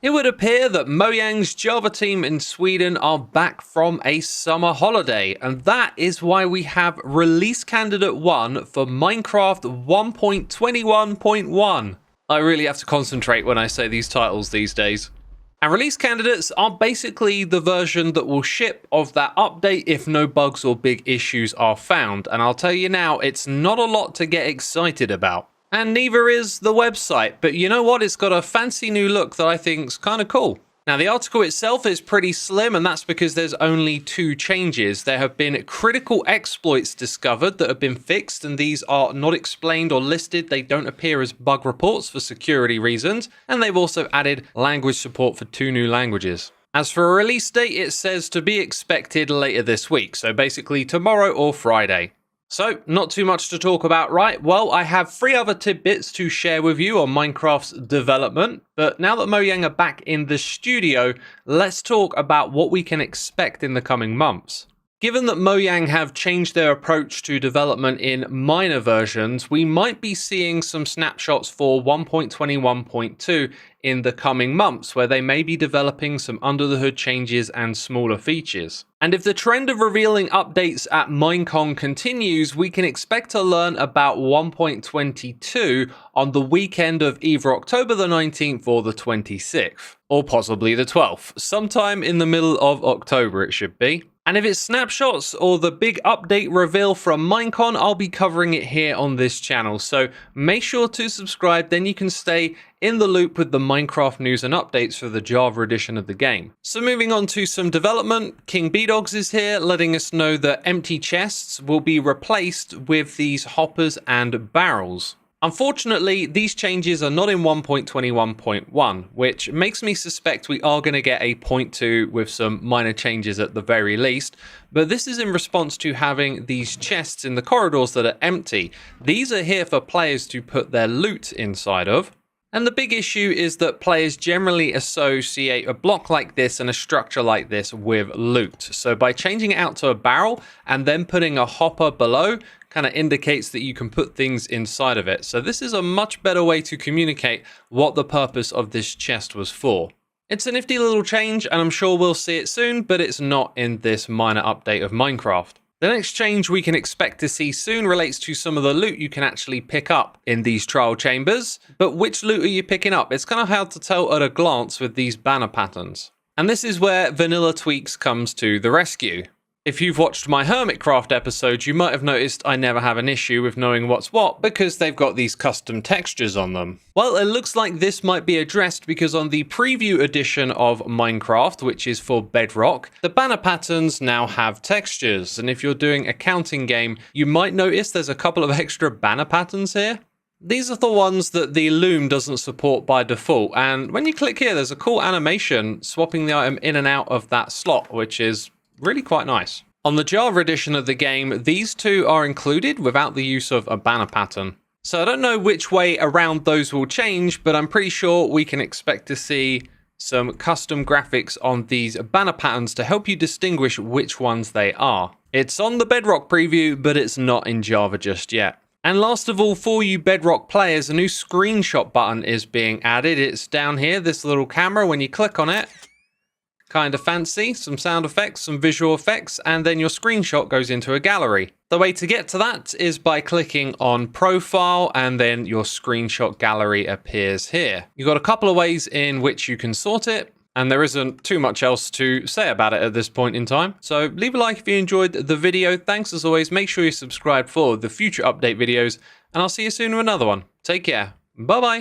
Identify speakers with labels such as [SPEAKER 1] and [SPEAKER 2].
[SPEAKER 1] It would appear that Mojang's Java team in Sweden are back from a summer holiday, and that is why we have release candidate 1 for Minecraft 1.21.1. I really have to concentrate when I say these titles these days. And release candidates are basically the version that will ship of that update if no bugs or big issues are found, and I'll tell you now, it's not a lot to get excited about. And neither is the website, but you know what? It's got a fancy new look that I think's kind of cool. Now, the article itself is pretty slim, and that's because there's only 2 changes. There have been critical exploits discovered that have been fixed, and these are not explained or listed. They don't appear as bug reports for security reasons, and they've also added language support for 2 new languages. As for a release date, it says to be expected later this week, so basically tomorrow or Friday. So, not too much to talk about, right? Well, I have 3 other tidbits to share with you on Minecraft's development, but now that Mojang are back in the studio, let's talk about what we can expect in the coming months. Given that Mojang have changed their approach to development in minor versions, we might be seeing some snapshots for 1.21.2 in the coming months, where they may be developing some under-the-hood changes and smaller features. And if the trend of revealing updates at Minecon continues, we can expect to learn about 1.22 on the weekend of either October the 19th or the 26th, or possibly the 12th. Sometime in the middle of October it should be. And if it's snapshots or the big update reveal from Minecon, I'll be covering it here on this channel. So make sure to subscribe, then you can stay in the loop with the Minecraft news and updates for the Java edition of the game. So moving on to some development, King B-Dogs is here letting us know that empty chests will be replaced with these hoppers and barrels. Unfortunately, these changes are not in 1.21.1, which makes me suspect we are going to get a 0.2 with some minor changes at the very least, but this is in response to having these chests in the corridors that are empty. These are here for players to put their loot inside of. And the big issue is that players generally associate a block like this and a structure like this with loot. So by changing it out to a barrel and then putting a hopper below, kind of indicates that you can put things inside of it. So this is a much better way to communicate what the purpose of this chest was for. It's a nifty little change, and I'm sure we'll see it soon, but it's not in this minor update of Minecraft. The next change we can expect to see soon relates to some of the loot you can actually pick up in these trial chambers. But which loot are you picking up? It's kind of hard to tell at a glance with these banner patterns. And this is where vanilla tweaks comes to the rescue. If you've watched my Hermitcraft episode, you might have noticed I never have an issue with knowing what's what because they've got these custom textures on them. Well, it looks like this might be addressed because on the preview edition of Minecraft, which is for Bedrock, the banner patterns now have textures. And if you're doing a counting game, you might notice there's a couple of extra banner patterns here. These are the ones that the Loom doesn't support by default. And when you click here, there's a cool animation swapping the item in and out of that slot, which is really quite nice. On the Java edition of the game, these 2 are included without the use of a banner pattern. So I don't know which way around those will change, but I'm pretty sure we can expect to see some custom graphics on these banner patterns to help you distinguish which ones they are. It's on the Bedrock preview, but it's not in Java just yet. And last of all, for you Bedrock players, a new screenshot button is being added. It's down here, this little camera. When you click on it, kind of fancy, some sound effects, some visual effects, and then your screenshot goes into a gallery. The way to get to that is by clicking on Profile, and then your screenshot gallery appears here. You've got a couple of ways in which you can sort it, and there isn't too much else to say about it at this point in time. So leave a like if you enjoyed the video. Thanks as always. Make sure you subscribe for the future update videos, and I'll see you soon with another one. Take care. Bye-bye.